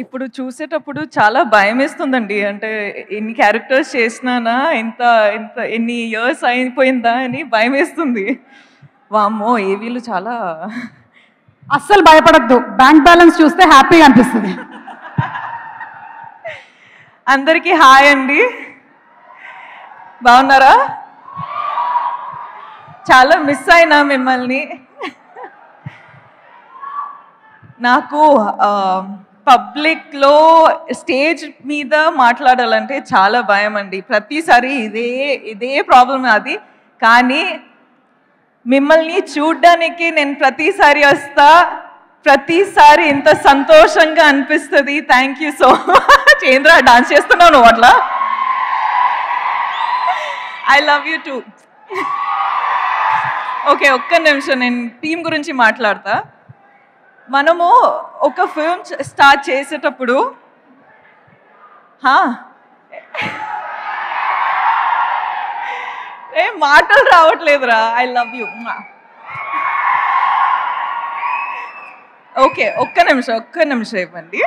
ఇప్పుడు చూసేటప్పుడు చాలా భయమేస్తుందండి. అంటే ఎన్ని క్యారెక్టర్స్ చేసినానా, ఇంత ఇంత ఎన్ని ఇయర్స్ అయిపోయిందా అని భయమేస్తుంది. వామ్మో! ఏవీలు చాలా అస్సలు భయపడద్దు. బ్యాంక్ బ్యాలెన్స్ చూస్తే హ్యాపీగా అనిపిస్తుంది. అందరికీ హాయ్ అండి. బాగున్నారా? చాలా మిస్ అయినా మిమ్మల్ని. నాకు పబ్లిక్లో స్టేజ్ మీద మాట్లాడాలంటే చాలా భయం అండి. ప్రతిసారి ఇదే ప్రాబ్లం అది. కానీ మిమ్మల్ని చూడ్డానికి నేను ప్రతిసారి వస్తా, ప్రతిసారి ఇంత సంతోషంగా అనిపిస్తుంది. Thank you so much. ఏంద్రా డాన్స్ చేస్తున్నావు నువ్వు అట్లా? I love you two. Okay, ఒక్క నిమిషం నేను టీం గురించి మాట్లాడతా. మనము ఒక ఫిల్మ్ స్టార్ట్ చేసేటప్పుడు మాటలు రావట్లేదురా. I love you. ఓకే, ఒక్క నిమిషం ఇవ్వండి.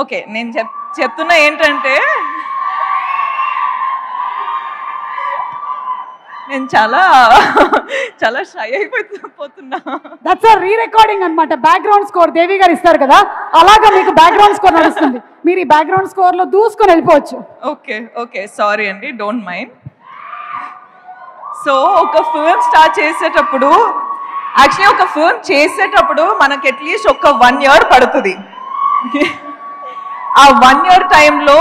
ఓకే, నేను చెప్తున్నా ఏంటంటే నేను చాలా షై అయిపోతున్నా. దట్స్ రీ రికార్డింగ్ అన్నమాట. బ్యాక్గ్రౌండ్ స్కోర్ దేవి గారు ఇస్తారు కదా, అలాగా మీకు బ్యాక్గ్రౌండ్ స్కోర్ నడుస్తుంది. మీరు ఈ బ్యాక్గ్రౌండ్ స్కోర్ లో దూసుకొని వెళ్ళిపోవచ్చు. ఓకే సారీ అండి, డోంట్ మైండ్. సో ఒక ఫిల్మ్ స్టార్ట్ చేసేటప్పుడు, యాక్చువల్లీ ఒక ఫిల్మ్ చేసేటప్పుడు మనకి అట్లీస్ట్ ఒక 1 year పడుతుంది. ఆ 1 year టైంలో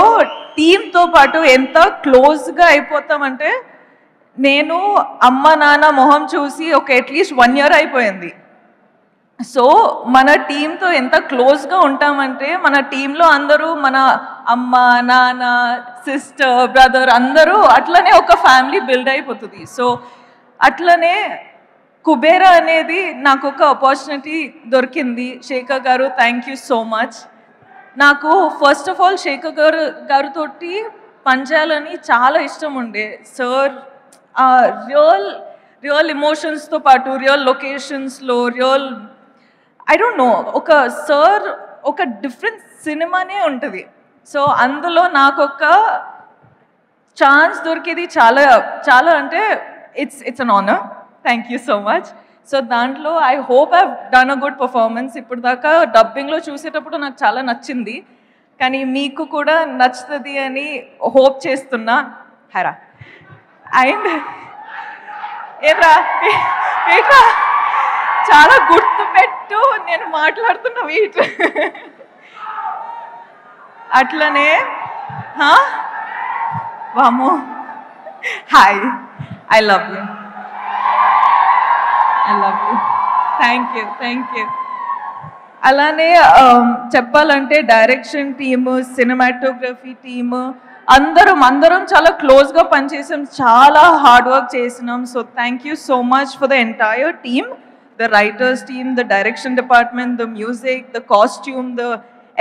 టీంతో పాటు ఎంత క్లోజ్గా అయిపోతామంటే, నేను అమ్మ నాన్న మొహం చూసి ఒక అట్లీస్ట్ 1 year అయిపోయింది. సో మన టీంతో ఎంత క్లోజ్గా ఉంటామంటే, మన టీంలో అందరూ మన అమ్మ నాన్న సిస్టర్ బ్రదర్ అందరూ అట్లనే ఒక ఫ్యామిలీ బిల్డ్ అయిపోతుంది. సో అట్లనే కుబేరా అనేది నాకు ఒక ఆపర్చునిటీ దొరికింది. శేఖర్ గారు, థ్యాంక్ యూ సో మచ్. నాకు ఫస్ట్ ఆఫ్ ఆల్ శేఖర్ గారితో పనిచేయాలని చాలా ఇష్టం ఉండే. సార్ రియల్ ఎమోషన్స్తో పాటు రియల్ లొకేషన్స్లో ఐ డోంట్ నో, ఒక సార్ ఒక డిఫరెంట్ సినిమానే ఉంటుంది. సో అందులో నాకు ఒక ఛాన్స్ దొరికేది చాలా అంటే it's an honour. Thank you so much. So దాంట్లో I hope I done a good performance. ఇప్పుడు దాకా డబ్బింగ్లో చూసేటప్పుడు నాకు చాలా నచ్చింది, కానీ మీకు కూడా నచ్చుతుంది అని హోప్ చేస్తున్నా. హరా అండ్ ఏరా చాలా గుర్తుపెట్టు, నేను మాట్లాడుతున్నా వీటి. అట్లనే వామో, hi, I love you. Thank you. అలానే చెప్పాలంటే డైరెక్షన్ టీము, సినిమాటోగ్రఫీ టీము అందరం చాలా క్లోజ్గా పనిచేసాం, చాలా హార్డ్ వర్క్ చేసినాం. So thank you so much for the entire team, the writers team, the direction department, the music, the costume, the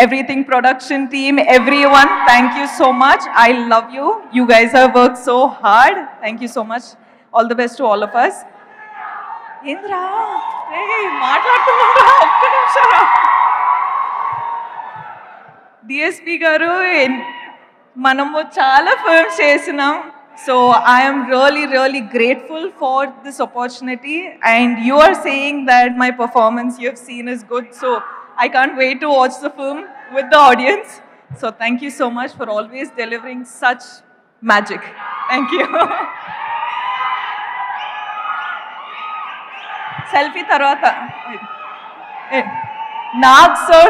everything production team, everyone, thank you so much. I love you. You guys have worked so hard. Thank you so much. All the best to all of us. Indra, hey, మాట్లాడుతున్నారా? ఒక్క నిమిషం. DSP గారు, మనము చాలా films చేసినాం. So I am really grateful for this opportunity, and you are saying that my performance you have seen is good. So I can't wait to watch the film with the audience. So thank you so much for always delivering such magic. Thank you. Selfie tarvata. Nag sir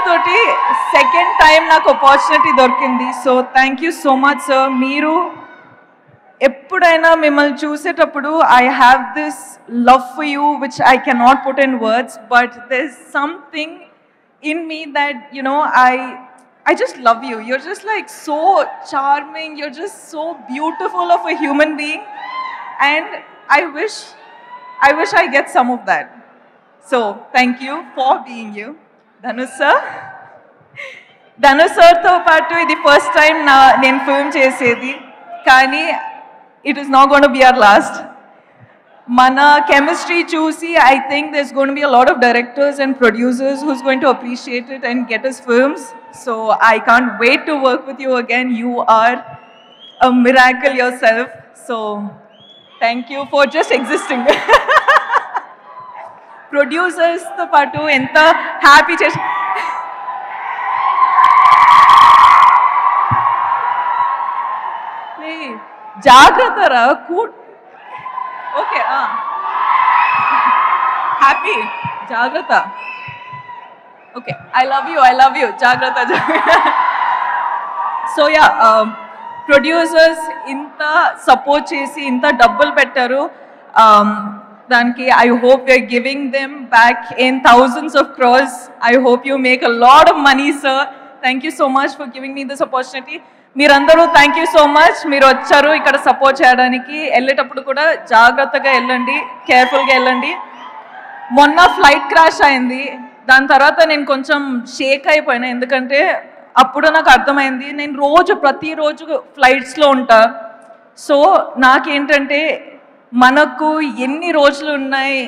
toti second time నాకు opportunity దొరికింది. So thank you so much sir. మీరు ఎప్పుడైనా మిమ్మల్ని చూసేటప్పుడు I have this love for you which I cannot put in words, but there is something in me that I just love you. You're just like so charming. You're just so beautiful of a human being, and I wish I get some of that. So thank you for being you. Dhanush sir తో పాటు ఇది first time నేను film చేసేది, కానీ it is not going to be our last. Mana chemistry choosy, I think there's going to be a lot of directors and producers who's going to appreciate it and get us films. So I can't wait to work with you again. You are a miracle yourself. So thank you for just existing. Producers తో పాటు ఎంత happy చేసి జాగ్రత్త రా okay happy జాగ్రత్త okay I love you జాగ్రత్త so yeah producers ఇంత support చేసి ఇంత డబ్బులు పెట్టారు దానికి I hope you're giving them back in thousands of crores I hope you make a lot of money sir thank you so much for giving me this opportunity మీరందరూ thank you so much మీరు వచ్చారు ఇక్కడ support చేయడానికి వెళ్ళేటప్పుడు కూడా జాగ్రత్తగా వెళ్ళండి కేర్ఫుల్గా వెళ్ళండి మొన్న ఫ్లైట్ క్రాష్ అయింది దాని తర్వాత నేను కొంచెం షేక్ అయిపోయినా ఎందుకంటే అప్పుడు నాకు అర్థమైంది నేను ప్రతిరోజు ఫ్లైట్స్లో ఉంటా సో నాకేంటంటే మనకు ఎన్ని రోజులు ఉన్నాయి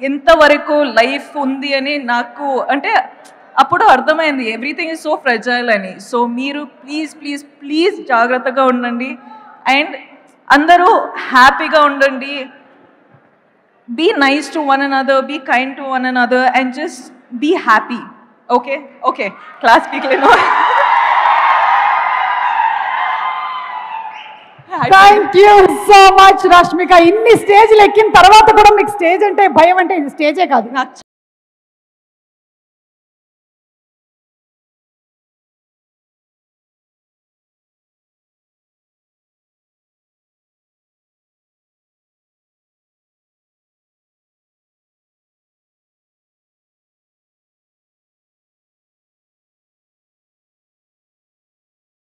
ఎంతవరకు లైఫ్ ఉంది అని నాకు అంటే అప్పుడు అర్థమైంది ఎవ్రీథింగ్ ఈజ్ సో ఫ్రెజైల్ అని సో మీరు ప్లీజ్ జాగ్రత్తగా ఉండండి అండ్ అందరూ హ్యాపీగా ఉండండి be nice to one another be kind to one another and just be happy okay class పీక్లేను thank you so much Rashmika ఇన్ని స్టేజ్లు ఎక్కిన తర్వాత కూడా మీకు స్టేజ్ అంటే భయం అంటే ఇది స్టేజే కాదు నాకు